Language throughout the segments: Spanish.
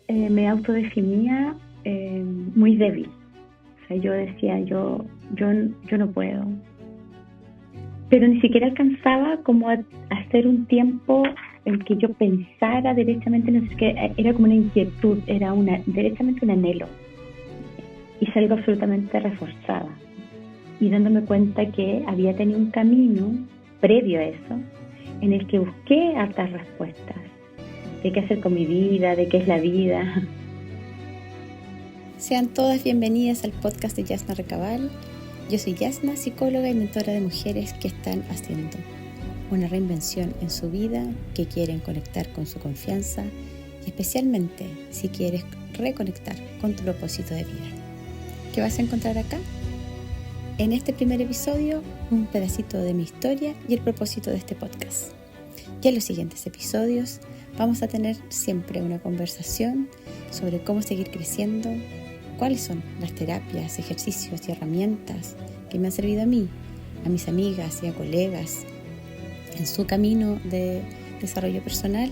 me autodefinía muy débil. O sea, yo decía, yo no puedo. Pero ni siquiera alcanzaba como a hacer un tiempo en que yo pensara derechamente, no sé qué, era como una inquietud, era derechamente un anhelo. Y salgo absolutamente reforzada. Y dándome cuenta que había tenido un camino previo a eso, en el que busqué hartas respuestas de qué hacer con mi vida, de qué es la vida. Sean todas bienvenidas al podcast de Yasna Recabal. Yo soy Yasna, psicóloga y mentora de mujeres que están haciendo una reinvención en su vida, que quieren conectar con su confianza y especialmente si quieres reconectar con tu propósito de vida. ¿Qué vas a encontrar acá? En este primer episodio, un pedacito de mi historia y el propósito de este podcast. Y en los siguientes episodios vamos a tener siempre una conversación sobre cómo seguir creciendo, cuáles son las terapias, ejercicios y herramientas que me han servido a mí, a mis amigas y a colegas en su camino de desarrollo personal,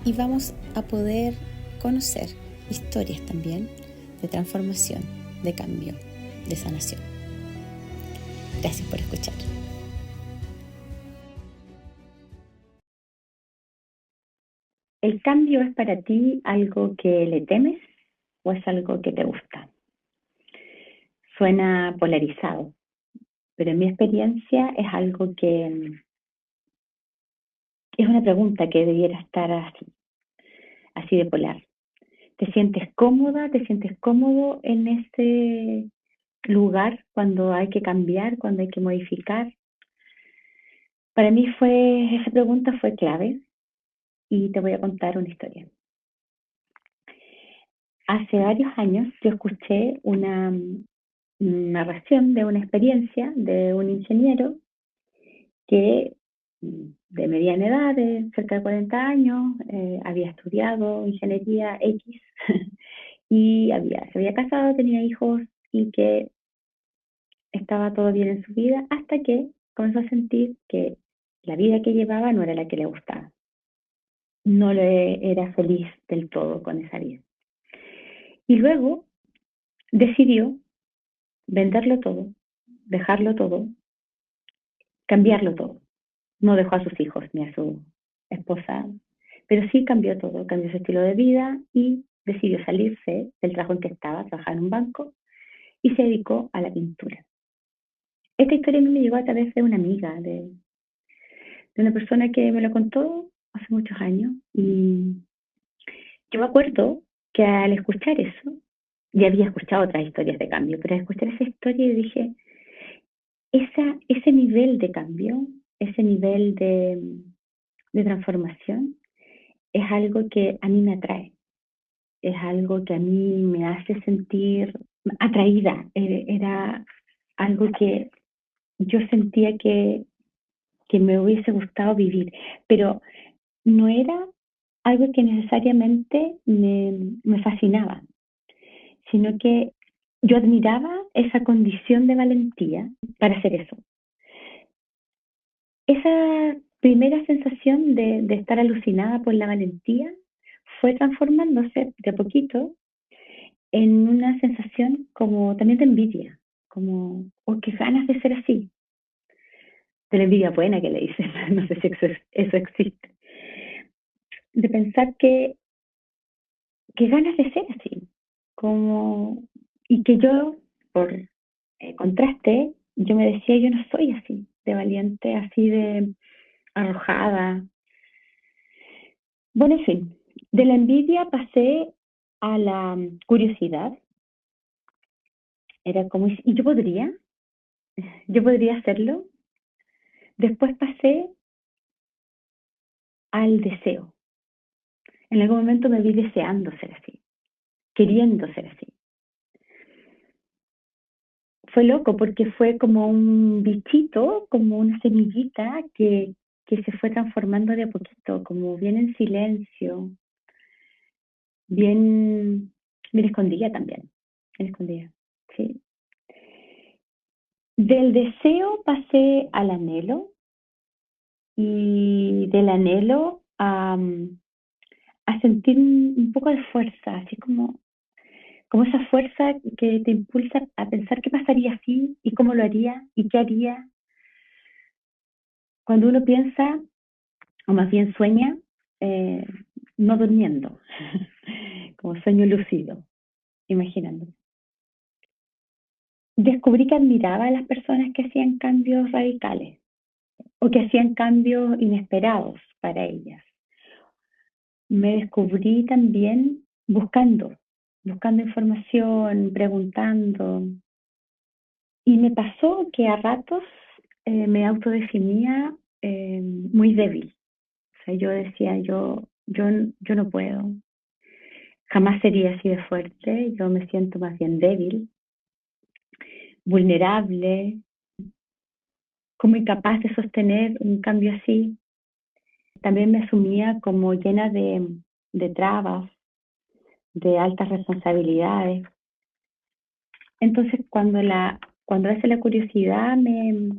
y vamos a poder conocer historias también de transformación, de cambio, de sanación. Gracias por escuchar. ¿El cambio es para ti algo que le temes o es algo que te gusta? Suena polarizado, pero en mi experiencia es algo que es una pregunta que debiera estar así de polar. ¿Te sientes cómoda? ¿Te sientes cómodo en ese lugar cuando hay que cambiar, cuando hay que modificar? Para mí esa pregunta fue clave y te voy a contar una historia. Hace varios años yo escuché una narración de una experiencia de un ingeniero que de mediana edad, de cerca de 40 años, había estudiado ingeniería X y se había casado, tenía hijos y que estaba todo bien en su vida hasta que comenzó a sentir que la vida que llevaba no era la que le gustaba. No le era feliz del todo con esa vida. Y luego decidió venderlo todo, dejarlo todo, cambiarlo todo. No dejó a sus hijos ni a su esposa, pero sí cambió todo, cambió su estilo de vida y decidió salirse del trabajo en que estaba, trabajar en un banco, y se dedicó a la pintura. Esta historia a mí me llegó a través de una amiga, de una persona que me lo contó hace muchos años, y yo me acuerdo que al escuchar eso, ya había escuchado otras historias de cambio, pero al escuchar esa historia yo dije, ese nivel de cambio, ese nivel de transformación, es algo que a mí me atrae, es algo que a mí me hace sentir atraída, era algo que yo sentía que me hubiese gustado vivir, pero no era algo que necesariamente me fascinaba, sino que yo admiraba esa condición de valentía para hacer eso. Esa primera sensación de estar alucinada por la valentía fue transformándose de a poquito en una sensación como también de envidia, como, oh, qué ganas de ser así, de la envidia buena que le dicen, no sé si eso existe, de pensar que ganas de ser así, como, y que yo, por contraste, yo me decía, yo no soy así, de valiente, así de arrojada. Bueno, en fin, de la envidia pasé a la curiosidad, era como, ¿y yo podría hacerlo? Después pasé al deseo. En algún momento me vi deseando ser así, queriendo ser así. Fue loco porque fue como un bichito, como una semillita que se fue transformando de a poquito, como bien en silencio, bien, bien escondida también, bien escondida, sí. Del deseo pasé al anhelo y del anhelo a sentir un poco de fuerza, así como esa fuerza que te impulsa a pensar qué pasaría así y cómo lo haría y qué haría. Cuando uno piensa, o más bien sueña, eh, no durmiendo, como sueño lúcido, imaginando. Descubrí que admiraba a las personas que hacían cambios radicales o que hacían cambios inesperados para ellas. Me descubrí también buscando información, preguntando. Y me pasó que a ratos me autodefinía muy débil. O sea, yo decía, yo no puedo, jamás sería así de fuerte, yo me siento más bien débil, vulnerable, como incapaz de sostener un cambio así. También me asumía como llena de trabas, de altas responsabilidades. Entonces, cuando hace la curiosidad me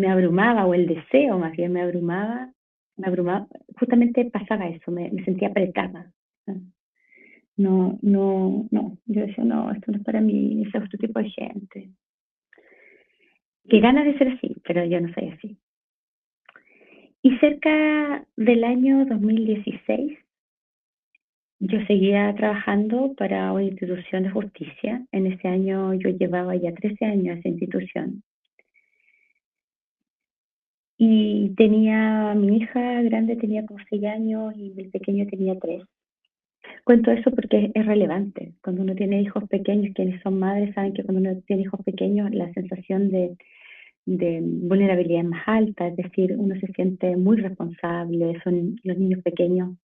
abrumaba, o el deseo más bien me abrumaba, justamente pasaba eso, me sentía apretada. No, no, no, yo decía, no, esto no es para mí, es otro tipo de gente. Que ganas de ser así, pero yo no soy así. Y cerca del año 2016, yo seguía trabajando para una institución de justicia. En ese año yo llevaba ya 13 años en esa institución. Y tenía, mi hija grande tenía como 6 años y el pequeño tenía 3. Cuento eso porque es relevante. Cuando uno tiene hijos pequeños, quienes son madres saben que cuando uno tiene hijos pequeños, la sensación de vulnerabilidad es más alta, es decir, uno se siente muy responsable, son los niños pequeños,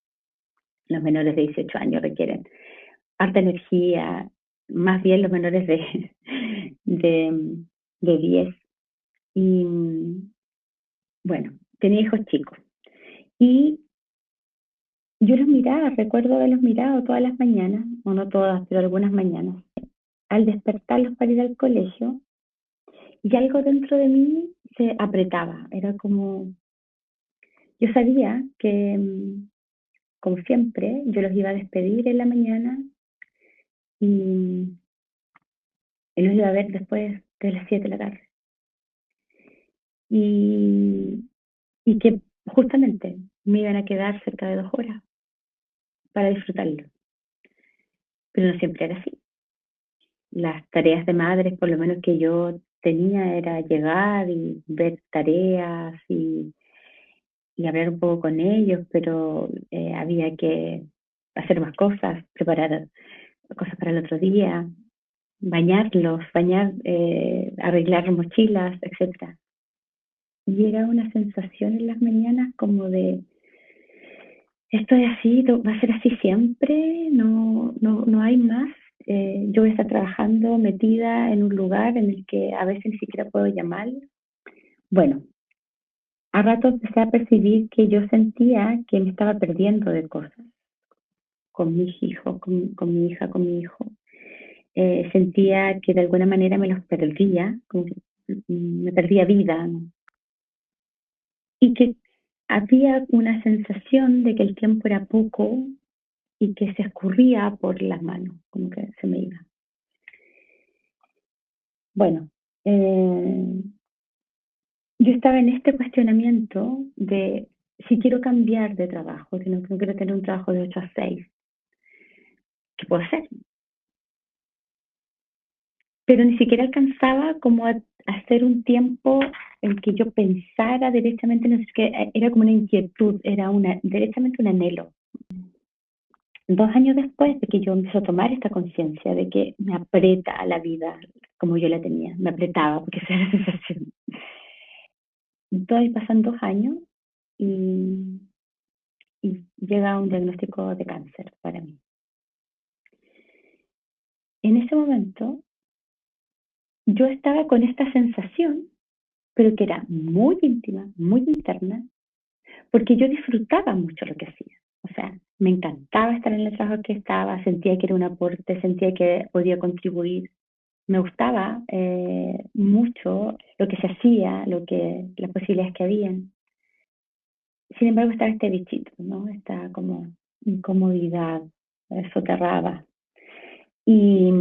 los menores de 18 años requieren harta energía, más bien los menores de, de 10. Y bueno, tenía hijos chicos. Y yo los miraba, recuerdo haberlos mirado todas las mañanas, o no todas, pero algunas mañanas, al despertarlos para ir al colegio, y algo dentro de mí se apretaba. Era como, yo sabía que, como siempre, yo los iba a despedir en la mañana y, y los iba a ver después de las 7 de la tarde. Y que justamente me iban a quedar cerca de 2 horas para disfrutarlo. Pero no siempre era así. Las tareas de madres, por lo menos que yo tenía, era llegar y ver tareas y hablar un poco con ellos, pero había que hacer más cosas, preparar cosas para el otro día, arreglar mochilas, etcétera. Y era una sensación en las mañanas como de, esto es así, va a ser así siempre, no hay más. Yo voy a estar trabajando metida en un lugar en el que a veces ni siquiera puedo llamar. Bueno, a rato empecé a percibir que yo sentía que me estaba perdiendo de cosas con mis hijos, con mi hija, con mi hijo. Sentía que de alguna manera me los perdía, como que me perdía vida, ¿no? Y que había una sensación de que el tiempo era poco y que se escurría por las manos, como que se me iba. Bueno, yo estaba en este cuestionamiento de si quiero cambiar de trabajo, si no quiero tener un trabajo de 8 a 6, ¿qué puedo hacer? Pero ni siquiera alcanzaba como a hacer un tiempo en que yo pensara derechamente, no sé, que era como una inquietud, era derechamente un anhelo. 2 años después de que yo empecé a tomar esta conciencia de que me aprieta la vida como yo la tenía, me apretaba, porque esa era la sensación. Pasan 2 años y, y llega un diagnóstico de cáncer para mí. En ese momento yo estaba con esta sensación, pero que era muy íntima, muy interna, porque yo disfrutaba mucho lo que hacía. O sea, me encantaba estar en el trabajo que estaba, sentía que era un aporte, sentía que podía contribuir. Me gustaba mucho lo que se hacía, las posibilidades que habían. sin embargo estaba este bichito, ¿no? Esta como incomodidad soterrada. Y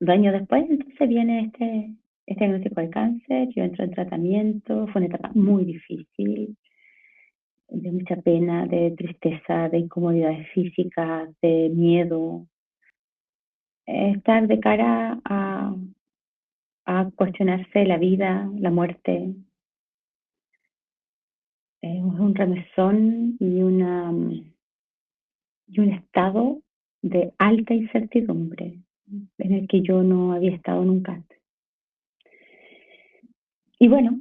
2 años después, entonces viene este diagnóstico de cáncer, yo entro en tratamiento, fue una etapa muy difícil, de mucha pena, de tristeza, de incomodidades físicas, de miedo, estar de cara a cuestionarse la vida, la muerte, un remesón y un estado de alta incertidumbre en el que yo no había estado nunca antes. Y bueno,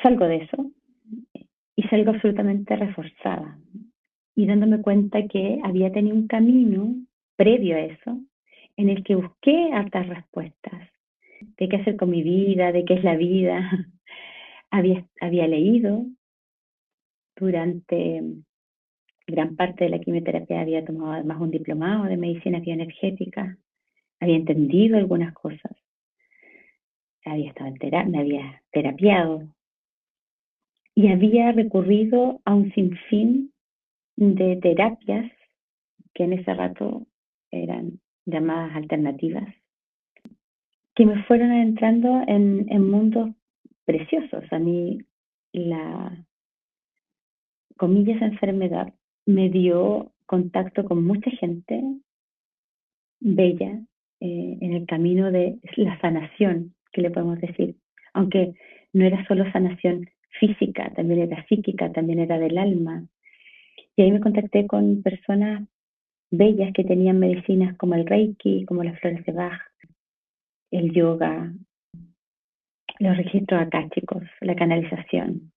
salgo de eso y salgo absolutamente reforzada y dándome cuenta que había tenido un camino previo a eso en el que busqué hartas respuestas de qué hacer con mi vida, de qué es la vida. Había leído durante gran parte de la quimioterapia, había tomado además un diplomado de medicina bioenergética, había entendido algunas cosas, había estado me había terapiado y había recurrido a un sinfín de terapias que en ese rato eran llamadas alternativas, que me fueron adentrando en mundos preciosos. A mí la, comillas, enfermedad me dio contacto con mucha gente bella en el camino de la sanación, que le podemos decir, aunque no era solo sanación física, también era psíquica, también era del alma. Y ahí me contacté con personas bellas que tenían medicinas como el Reiki, como las flores de Bach, el yoga, los registros akáshicos, la canalización.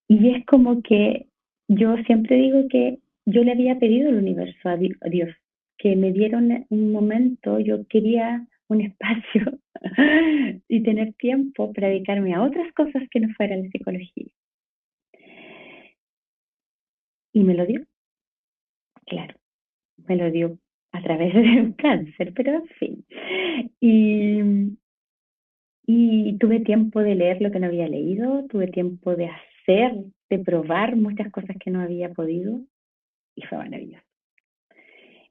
Y es como que yo siempre digo que yo le había pedido al universo, a Dios, que me dieron un momento, yo quería un espacio y tener tiempo para dedicarme a otras cosas que no fueran la psicología. Y me lo dio, claro, me lo dio a través de un cáncer, pero en fin. Y tuve tiempo de leer lo que no había leído, tuve tiempo de hacer, de probar muchas cosas que no había podido, y fue maravilloso.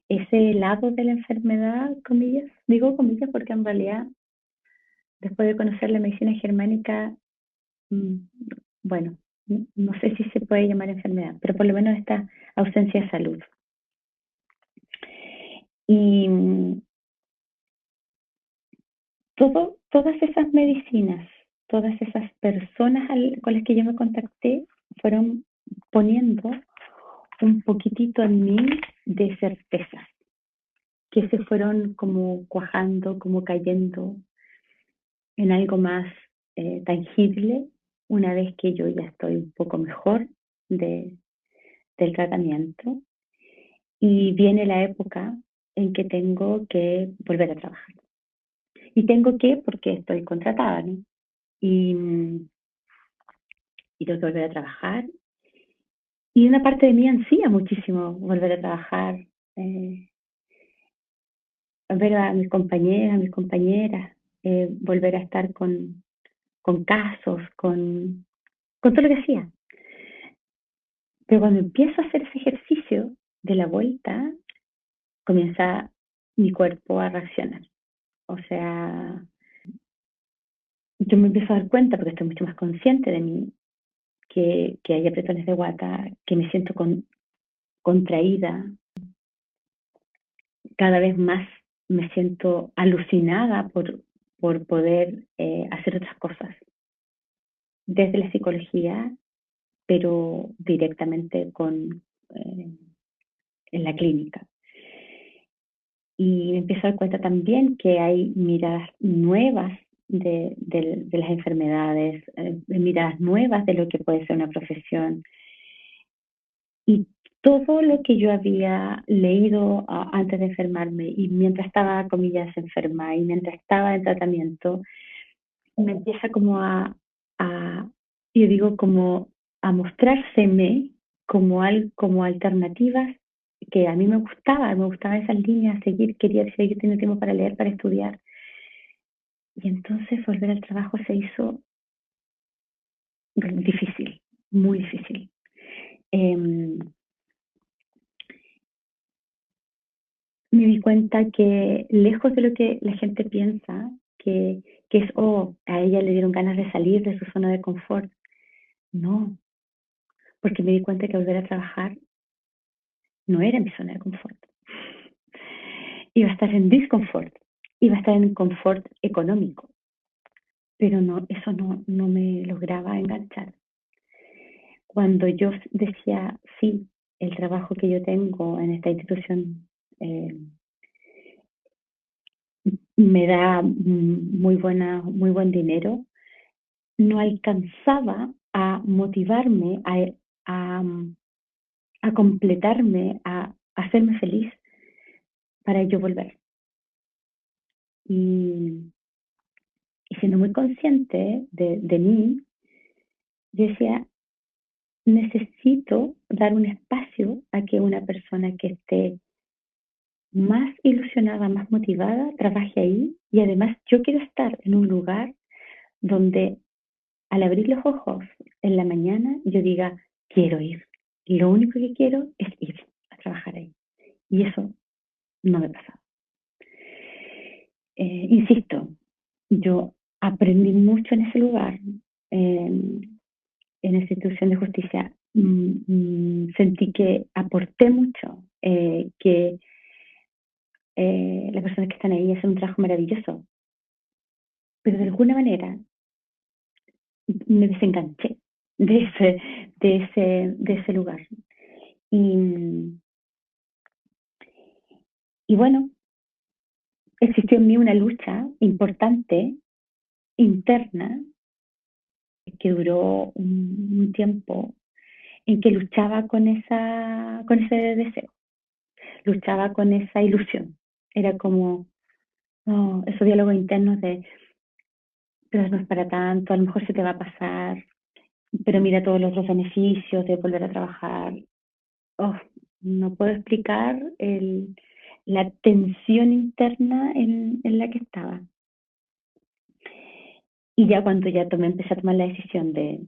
Ese lado de la enfermedad, comillas, digo comillas porque en realidad, después de conocer la medicina germánica, mm, bueno, no sé si se puede llamar enfermedad, pero por lo menos esta ausencia de salud. Y todas esas medicinas, todas esas personas con las que yo me contacté, fueron poniendo un poquitito en mí de certezas, que se fueron como cuajando, como cayendo en algo más tangible una vez que yo ya estoy un poco mejor del tratamiento y viene la época en que tengo que volver a trabajar. Y tengo que porque estoy contratada, ¿no? Y, y tengo que volver a trabajar. Y una parte de mí ansía muchísimo volver a trabajar, eh, ver a mis compañeras, a mis compañeras, volver a estar con casos, con todo lo que hacía. Pero cuando empiezo a hacer ese ejercicio de la vuelta, comienza mi cuerpo a reaccionar. O sea, yo me empiezo a dar cuenta, porque estoy mucho más consciente de mí, que hay apretones de guata, que me siento contraída, cada vez más me siento alucinada por poder hacer otras cosas desde la psicología, pero directamente en la clínica. Y me empiezo a dar cuenta también que hay miradas nuevas de las enfermedades, miradas nuevas de lo que puede ser una profesión. Y todo lo que yo había leído antes de enfermarme y mientras estaba, comillas, enferma y mientras estaba en tratamiento, me empieza como yo digo, como a mostrárseme como alternativas que a mí me gustaban esas líneas, quería seguir teniendo tiempo para leer, para estudiar. Y entonces volver al trabajo se hizo difícil, muy difícil. Me di cuenta que lejos de lo que la gente piensa, que es, a ella le dieron ganas de salir de su zona de confort. No, porque me di cuenta que volver a trabajar no era mi zona de confort. Iba a estar en disconfort, iba a estar en confort económico, pero no, eso no me lograba enganchar. Cuando yo decía, sí, el trabajo que yo tengo en esta institución me da muy buen dinero, no alcanzaba a motivarme, a completarme, a hacerme feliz para yo volver. Y siendo muy consciente de mí, yo decía, necesito dar un espacio a que una persona que esté más ilusionada, más motivada, trabaje ahí. Y además yo quiero estar en un lugar donde al abrir los ojos en la mañana yo diga, quiero ir. Lo único que quiero es ir a trabajar ahí. Y eso no me pasa. Insisto, yo aprendí mucho en ese lugar, en esa institución de justicia. Sentí que aporté mucho, que las personas que están ahí hacen un trabajo maravilloso. Pero de alguna manera me desenganché de ese lugar. Y bueno, existió en mí una lucha importante, interna, que duró un tiempo, en que luchaba con ese deseo, luchaba con esa ilusión. Era como, no, esos diálogos internos de, pero no es para tanto, a lo mejor se te va a pasar, pero mira todos los otros beneficios de volver a trabajar. Oh, no puedo explicar la tensión interna en la que estaba. Y ya cuando ya empecé a tomar la decisión de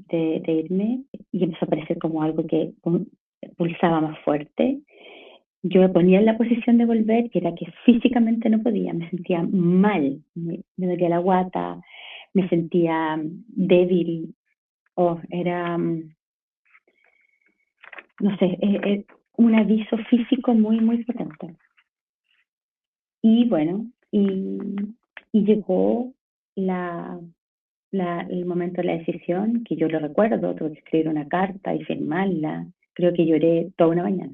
irme, y empezó a parecer como algo que pulsaba más fuerte, yo me ponía en la posición de volver, que era que físicamente no podía, me sentía mal, me dolía la guata, me sentía débil, era, no sé, un aviso físico muy, muy potente. Y bueno, y llegó el momento de la decisión, que yo lo recuerdo, tuve que escribir una carta y firmarla. Creo que lloré toda una mañana.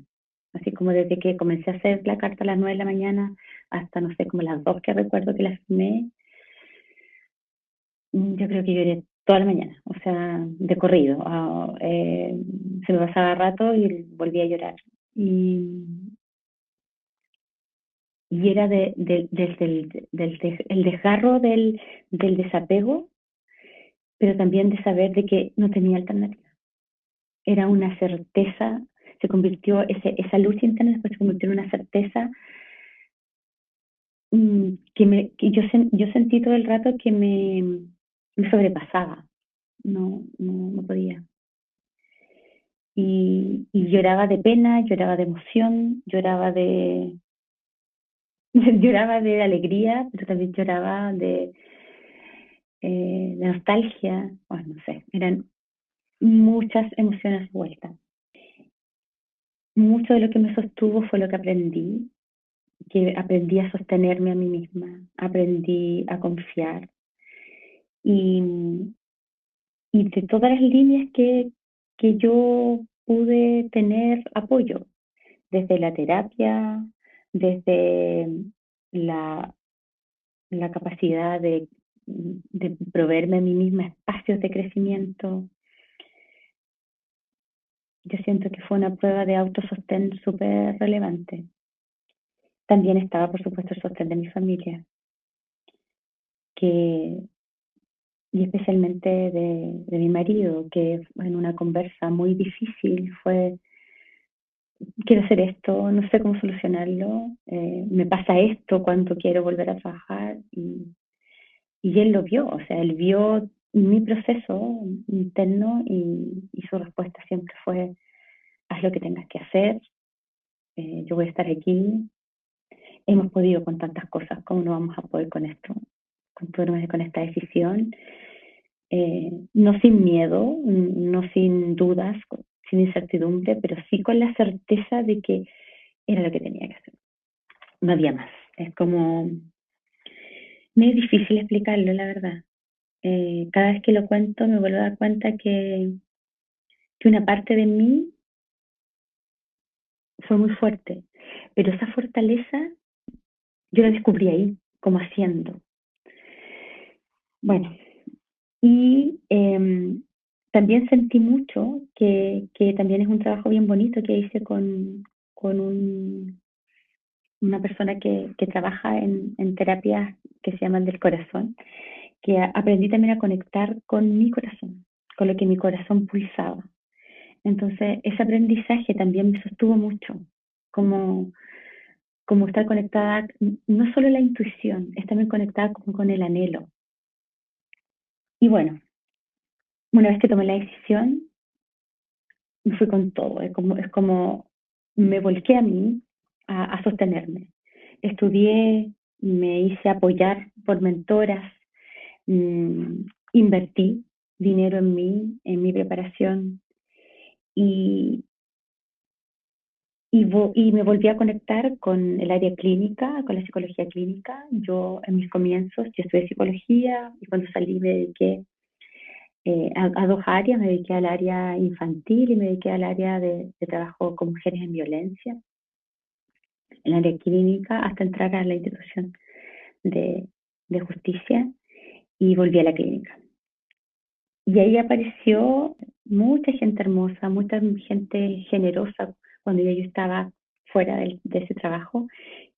Así como desde que comencé a hacer la carta a las 9 de la mañana hasta, no sé, como las 2 que recuerdo que la firmé, yo creo que lloré toda la mañana, o sea, de corrido. Se me pasaba rato y volví a llorar. Y era desde el desgarro del desapego, pero también de saber de que no tenía alternativa. Era una certeza, se convirtió, esa lucha interna después se convirtió en una certeza que yo sentí todo el rato que me sobrepasaba, no podía. Y lloraba de pena, lloraba de emoción, lloraba de alegría, pero también lloraba de nostalgia, bueno, no sé, eran muchas emociones vueltas. Mucho de lo que me sostuvo fue lo que aprendí a sostenerme a mí misma, aprendí a confiar. Y, de todas las líneas que yo pude tener apoyo, desde la terapia, desde la, la capacidad de proveerme a mí misma espacios de crecimiento. Yo siento que fue una prueba de autosostén súper relevante. También estaba, por supuesto, el sostén de mi familia, y especialmente de mi marido, que en una conversa muy difícil fue, quiero hacer esto, no sé cómo solucionarlo, me pasa esto cuando quiero volver a trabajar, y él lo vio, o sea, él vio mi proceso interno y su respuesta siempre fue, haz lo que tengas que hacer, yo voy a estar aquí. Hemos podido con tantas cosas, ¿cómo no vamos a poder con esto? Con esta decisión, no sin miedo, no sin dudas, sin incertidumbre, pero sí con la certeza de que era lo que tenía que hacer. No había más. Es como, me es difícil explicarlo, la verdad. Cada vez que lo cuento me vuelvo a dar cuenta que una parte de mí fue muy fuerte, pero esa fortaleza yo la descubrí ahí, como haciendo. Bueno, y también sentí mucho que también es un trabajo bien bonito que hice con una persona que trabaja en terapias que se llaman del corazón, que aprendí también a conectar con mi corazón, con lo que mi corazón pulsaba. Entonces, ese aprendizaje también me sostuvo mucho, como, como estar conectada, no solo la intuición, es también conectada con el anhelo. Y bueno, una vez que tomé la decisión, me fui con todo, es como me volqué a mí a sostenerme. Estudié, me hice apoyar por mentoras, invertí dinero en mi preparación y, y me volví a conectar con el área clínica, con la psicología clínica. Yo en mis comienzos, yo estudié psicología y cuando salí me dediqué a dos áreas, me dediqué al área infantil y me dediqué al área de trabajo con mujeres en violencia, en el área clínica, hasta entrar a la institución de, de justicia y volví a la clínica. Y ahí apareció mucha gente hermosa, mucha gente generosa cuando yo estaba fuera de ese trabajo,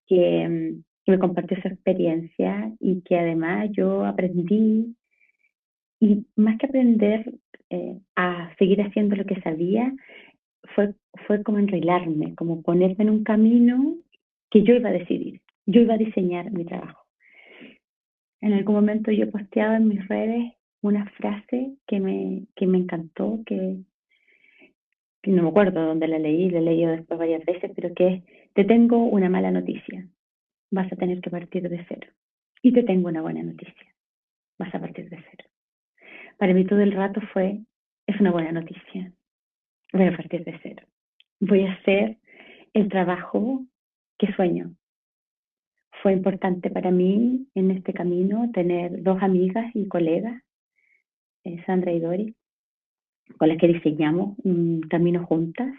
que me compartió su experiencia y que además yo aprendí, y más que aprender a seguir haciendo lo que sabía, fue, fue como enredarme, como ponerme en un camino que yo iba a decidir, yo iba a diseñar mi trabajo. En algún momento yo posteaba en mis redes una frase que me encantó, que no me acuerdo dónde la he leído después varias veces, pero que es, te tengo una mala noticia, vas a tener que partir de cero. Y te tengo una buena noticia, vas a partir de cero. Para mí todo el rato fue, es una buena noticia, voy a partir de cero. Voy a hacer el trabajo que sueño. Fue importante para mí en este camino tener dos amigas y colegas, Sandra y Dori, con las que diseñamos un camino juntas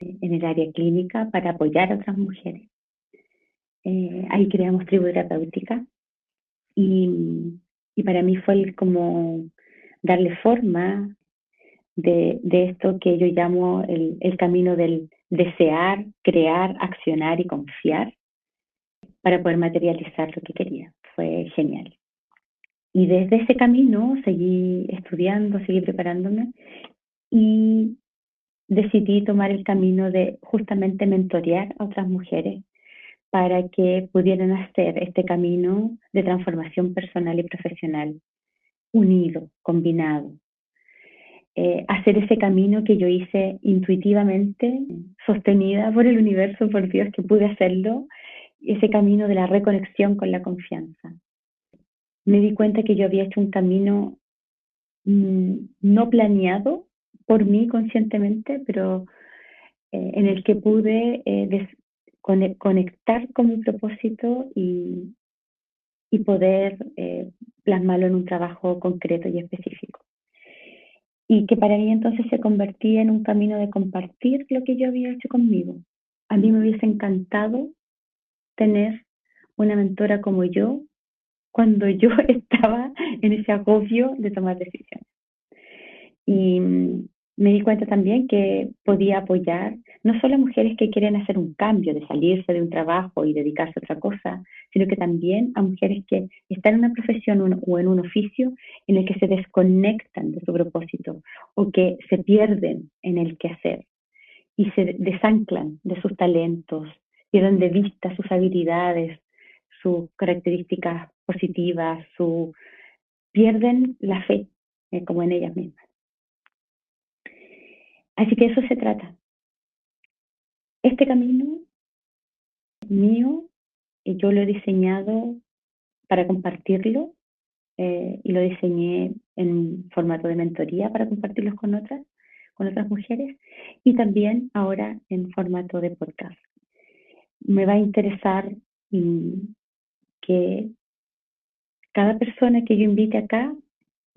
en el área clínica para apoyar a otras mujeres. Ahí creamos tribu terapéutica y para mí fue como darle forma de esto que yo llamo el camino del desear, crear, accionar y confiar para poder materializar lo que quería. Fue genial. Y desde ese camino seguí estudiando, seguí preparándome y decidí tomar el camino de justamente mentorear a otras mujeres para que pudieran hacer este camino de transformación personal y profesional unido, combinado. Hacer ese camino que yo hice intuitivamente, sostenida por el universo, por Dios, que pude hacerlo, ese camino de la reconexión con la confianza. Me di cuenta que yo había hecho un camino no planeado por mí conscientemente, pero en el que pude conectar con mi propósito y poder plasmarlo en un trabajo concreto y específico. Y que para mí entonces se convertía en un camino de compartir lo que yo había hecho conmigo. A mí me hubiese encantado tener una mentora como yo cuando yo estaba en ese agobio de tomar decisiones. Y me di cuenta también que podía apoyar no solo a mujeres que quieren hacer un cambio, de salirse de un trabajo y dedicarse a otra cosa, sino que también a mujeres que están en una profesión o en un oficio en el que se desconectan de su propósito o que se pierden en el quehacer y se desanclan de sus talentos, pierden de vista sus habilidades, sus características positivas, pierden la fe como en ellas mismas. Así que eso se trata. Este camino mío, yo lo he diseñado para compartirlo, y lo diseñé en formato de mentoría para compartirlos con otras mujeres, y también ahora en formato de podcast. Me va a interesar que cada persona que yo invite acá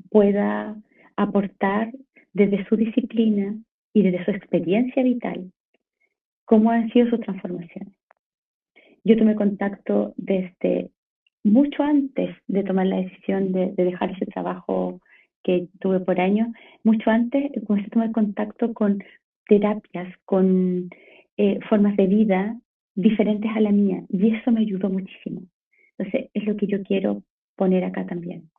pueda aportar desde su disciplina y desde su experiencia vital cómo han sido sus transformaciones. Yo tomé contacto desde mucho antes de tomar la decisión de dejar ese trabajo que tuve por años. Mucho antes comencé a tomar contacto con terapias, con formas de vida diferentes a la mía, y eso me ayudó muchísimo. Entonces, es lo que yo quiero poner acá también.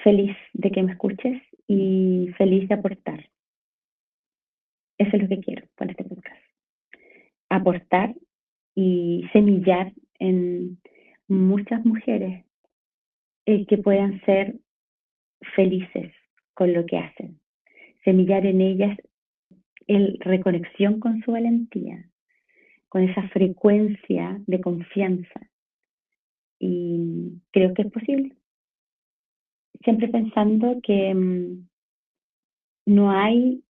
Feliz de que me escuches y feliz de aportar. Eso es lo que quiero con este podcast. Aportar y semillar en muchas mujeres que puedan ser felices con lo que hacen. Semillar en ellas el reconexión con su valentía, con esa frecuencia de confianza. Y creo que es posible. Siempre pensando que no hay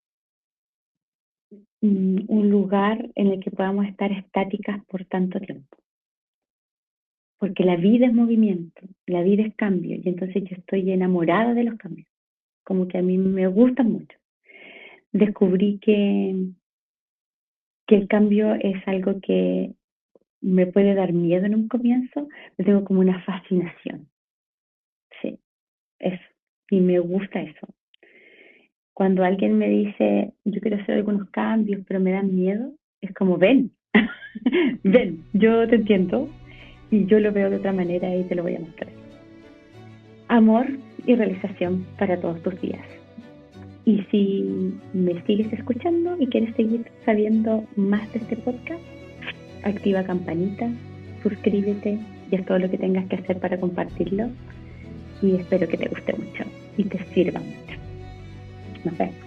un lugar en el que podamos estar estáticas por tanto tiempo. Porque la vida es movimiento, la vida es cambio, y entonces yo estoy enamorada de los cambios, como que a mí me gustan mucho. Descubrí que el cambio es algo que me puede dar miedo en un comienzo, pero tengo como una fascinación. Sí, eso, y me gusta eso. Cuando alguien me dice, yo quiero hacer algunos cambios, pero me dan miedo, es como, ven, ven, yo te entiendo, y yo lo veo de otra manera y te lo voy a mostrar. Amor y realización para todos tus días. Y si me sigues escuchando y quieres seguir sabiendo más de este podcast, activa campanita, suscríbete y es todo lo que tengas que hacer para compartirlo. Y espero que te guste mucho y te sirva mucho. Nos vemos.